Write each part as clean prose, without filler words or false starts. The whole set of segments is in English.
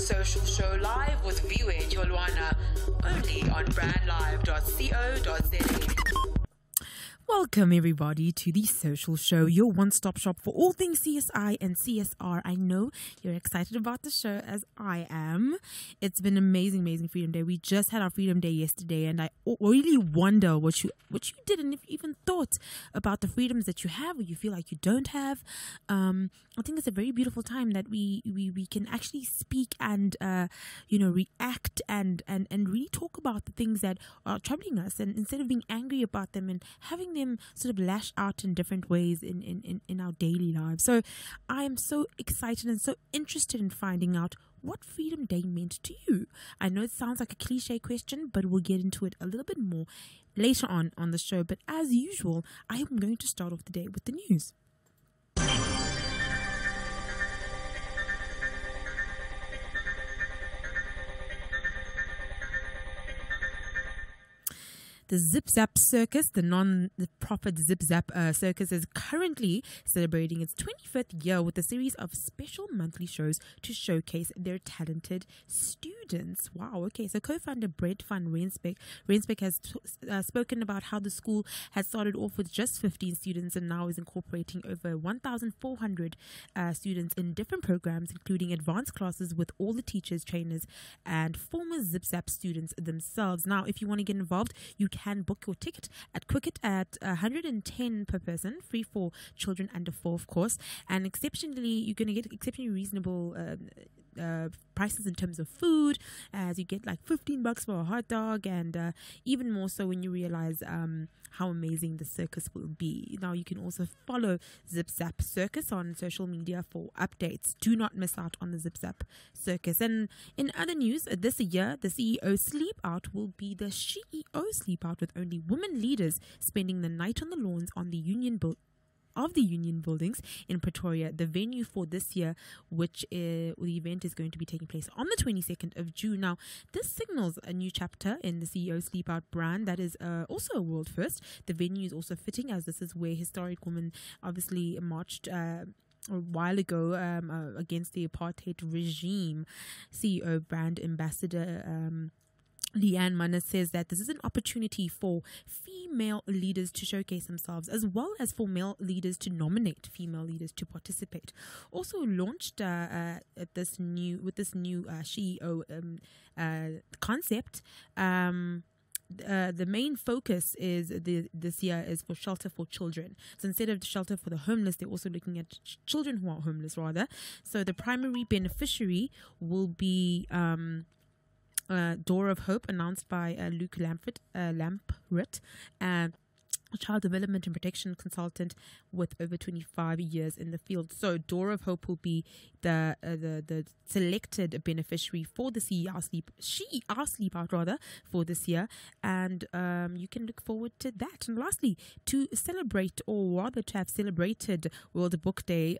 Social Show live with Viwe Tyolwana, only on brandlive.co.za. Welcome everybody to the Social Show, your one-stop shop for all things CSI and CSR. I know you're excited about the show as I am. It's been amazing Freedom Day. We just had our Freedom Day yesterday, and I really wonder what you did and if you even thought about the freedoms that you have or you feel like you don't have. I think it's a very beautiful time that we can actually speak and react and really talk about the things that are troubling us, and instead of being angry about them and having them sort of lash out in different ways in our daily lives. So I am so excited and so interested in finding out what Freedom Day meant to you. I know it sounds like a cliche question, but we'll get into it a little bit more later on the show. But as usual, I am going to start off the day with the news. The Zip Zap Circus, the non-profit Zip Zap Circus, is currently celebrating its 25th year with a series of special monthly shows to showcase their talented students. Wow, okay. So co-founder Brett van Rensbeck has spoken about how the school had started off with just 15 students and now is incorporating over 1,400 students in different programs, including advanced classes with all the teachers, trainers, and former Zip Zap students themselves. Now, if you want to get involved, you can book your ticket at Quicket at 110 per person, free for children under 4, of course. And exceptionally, you're going to get exceptionally reasonable prices in terms of food, as you get like $15 for a hot dog, and even more so when you realize how amazing the circus will be. Now, you can also follow Zip Zap Circus on social media for updates. Do not miss out on the Zip Zap Circus. And in other news, this year, the CEO Sleep Out will be the CEO Sleep Out, with only women leaders spending the night on the lawns on the Union buildings in Pretoria. The venue for this year, which the event is going to be taking place on the 22nd of June. Now, this signals a new chapter in the CEO Sleep Out brand that is also a world first. The venue is also fitting, as this is where historic women obviously marched a while ago against the apartheid regime. CEO brand ambassador Leanne Manna says that this is an opportunity for female leaders to showcase themselves, as well as for male leaders to nominate female leaders to participate. Also launched with this new CEO concept. The main focus is this year is for shelter for children. So instead of shelter for the homeless, they're also looking at children who are homeless, rather. So the primary beneficiary will be Door of Hope, announced by Luke Lamprett, a child development and protection consultant with over 25 years in the field. So Door of Hope will be the selected beneficiary for the Sleep Out for this year, and you can look forward to that. And lastly, to celebrate, or rather to have celebrated World Book Day,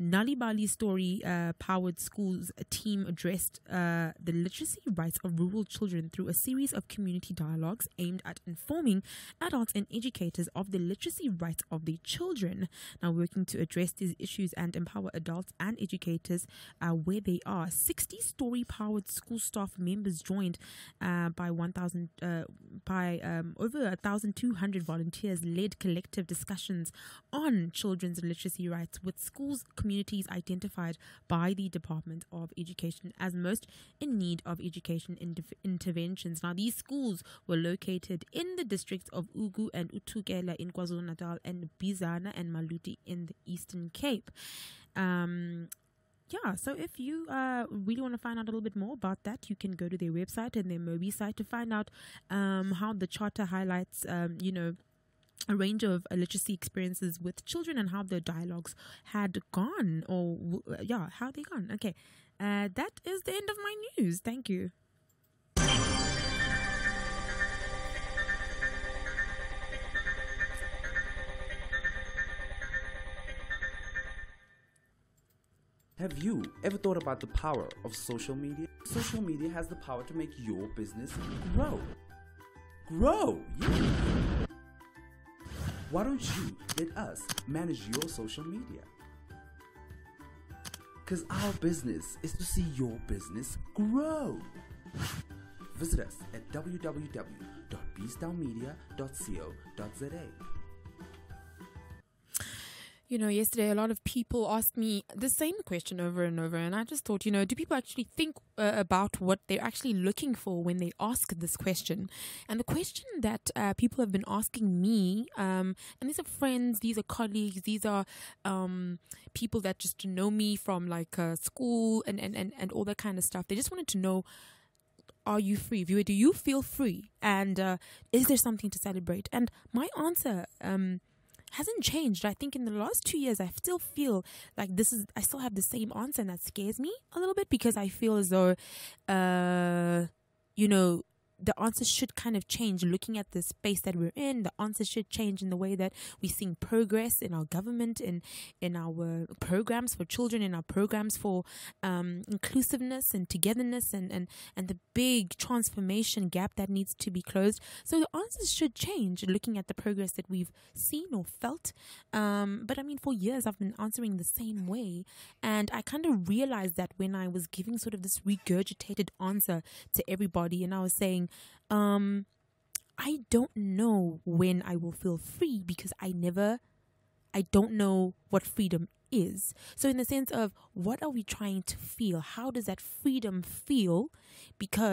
Nali Bali Story powered schools team addressed the literacy rights of rural children through a series of community dialogues aimed at informing adults and educators of the literacy rights of their children. Now, working to address these issues and empower adults and educators where they are, 60 story-powered school staff members joined by over 1,200 volunteers led collective discussions on children's literacy rights with schools communities identified by the Department of Education as most in need of education interventions. Now, these schools were located in the districts of Ugu and Utukela in KwaZulu-Natal and Bizana and Maluti in the Eastern Cape. So if you really want to find out a little bit more about that, you can go to their website and their Mobi site to find out how the charter highlights, a range of literacy experiences with children and how the dialogues had gone, how they gone. Okay, that is the end of my news. Thank you. Have you ever thought about the power of social media? Social media has the power to make your business grow. Yeah. Why don't you let us manage your social media? Because our business is to see your business grow. Visit us at www.beastownmedia.co.za. You know, yesterday a lot of people asked me the same question over and over, and I just thought, do people actually think about what they're actually looking for when they ask this question? And the question that people have been asking me, and these are friends, these are colleagues, these are people that just know me from like school and all that kind of stuff. They just wanted to know, are you free? Viewer, do you feel free? And is there something to celebrate? And my answer hasn't changed. I think in the last 2 years, I still feel like I still have the same answer, and that scares me a little bit because I feel as though, the answer should kind of change. Looking at the space that we're in, the answer should change in the way that we're seeing progress in our government, in our programs for children, in our programs for inclusiveness and togetherness, and the big transformation gap that needs to be closed. So the answers should change looking at the progress that we've seen or felt. But I mean, for years I've been answering the same way, and I kind of realized that when I was giving sort of this regurgitated answer to everybody, and I was saying, I don't know when I will feel free because I don't know what freedom is. So in the sense of, what are we trying to feel? How does that freedom feel?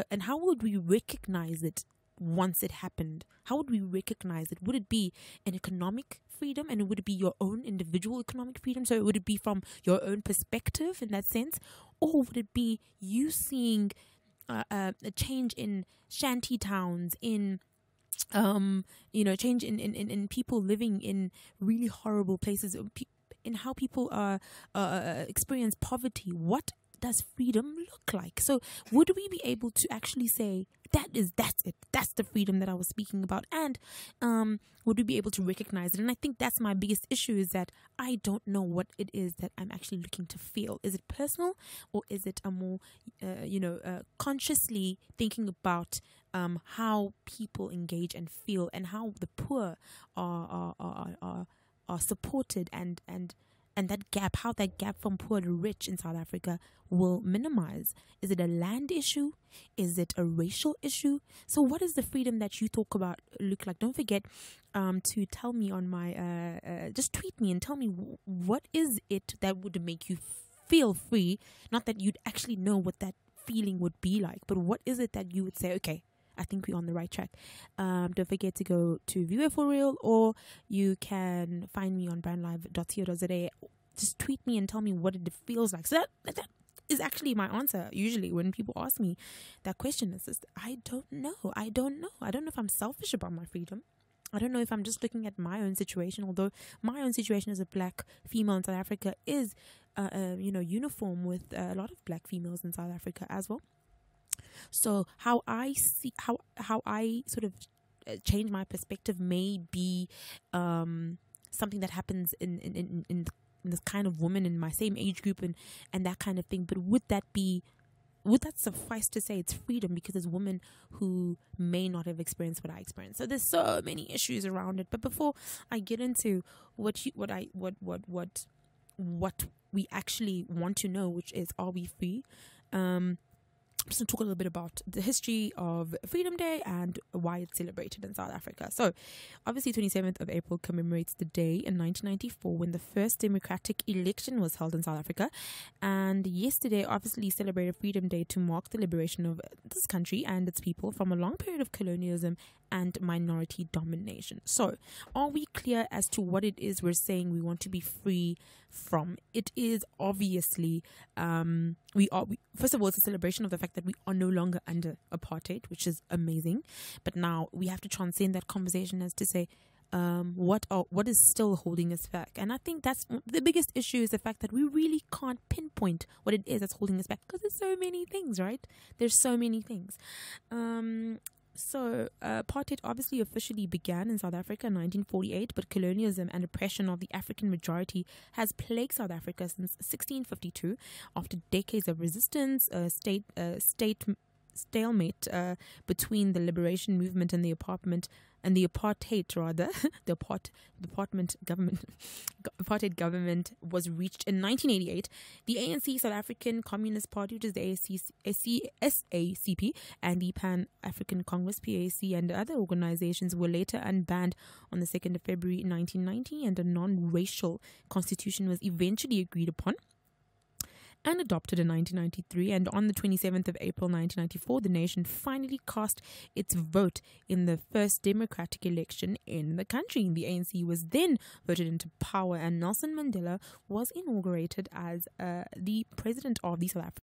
And how would we recognize it once it happened? How would we recognize it? Would it be an economic freedom, and would it be your own individual economic freedom? So would it be from your own perspective in that sense? Or would it be you seeing a change in shanty towns, in change in people living in really horrible places, in how people experience poverty? What does freedom look like? So would we be able to actually say, that's it, that's the freedom that I was speaking about? And would we be able to recognize it? And I think that's my biggest issue, is that I don't know what it is that I'm actually looking to feel. Is it personal, or is it a more consciously thinking about how people engage and feel, and how the poor are supported, and that gap, how that gap from poor to rich in South Africa will minimize? Is it a land issue? Is it a racial issue? So what is the freedom that you talk about look like? Don't forget to tell me on my, just tweet me and tell me what is it that would make you feel free? Not that you'd actually know what that feeling would be like, but what is it that you would say, okay, I think we're on the right track. Don't forget to go to Viewer for Real, or you can find me on brandlive.co.za. Just tweet me and tell me what it feels like. So that is actually my answer usually when people ask me that question. It's just, I don't know. I don't know if I'm selfish about my freedom. I don't know if I'm just looking at my own situation, although my own situation as a black female in South Africa is, uniform with a lot of black females in South Africa as well. So how I see, how I sort of change my perspective may be something that happens in this kind of woman in my same age group and that kind of thing. But would that suffice to say it's freedom, because there's women who may not have experienced what I experienced? So there's so many issues around it. But before I get into what we actually want to know, which is, are we free? I'm just going to talk a little bit about the history of Freedom Day and why it's celebrated in South Africa. So, obviously, 27th of April commemorates the day in 1994 when the first democratic election was held in South Africa. And yesterday, obviously, celebrated Freedom Day to mark the liberation of this country and its people from a long period of colonialism and minority domination. So, are we clear as to what it is we're saying we want to be free from? It is obviously, first of all, it's a celebration of the fact that we are no longer under apartheid, which is amazing. But now we have to transcend that conversation as to say, what is still holding us back? And I think that's the biggest issue, is the fact that we really can't pinpoint what it is that's holding us back, because there's so many things, right? There's so many things. So, apartheid obviously officially began in South Africa in 1948, but colonialism and oppression of the African majority has plagued South Africa since 1652. After decades of resistance, state stalemate between the liberation movement and the apartheid government was reached in 1988. The ANC, South African Communist Party, which is the SACP, and the Pan-African Congress, PAC, and other organizations were later unbanned on the 2nd of February 1990, and a non-racial constitution was eventually agreed upon and adopted in 1993. And on the 27th of April 1994, the nation finally cast its vote in the first democratic election in the country. The ANC was then voted into power, and Nelson Mandela was inaugurated as the president of the South African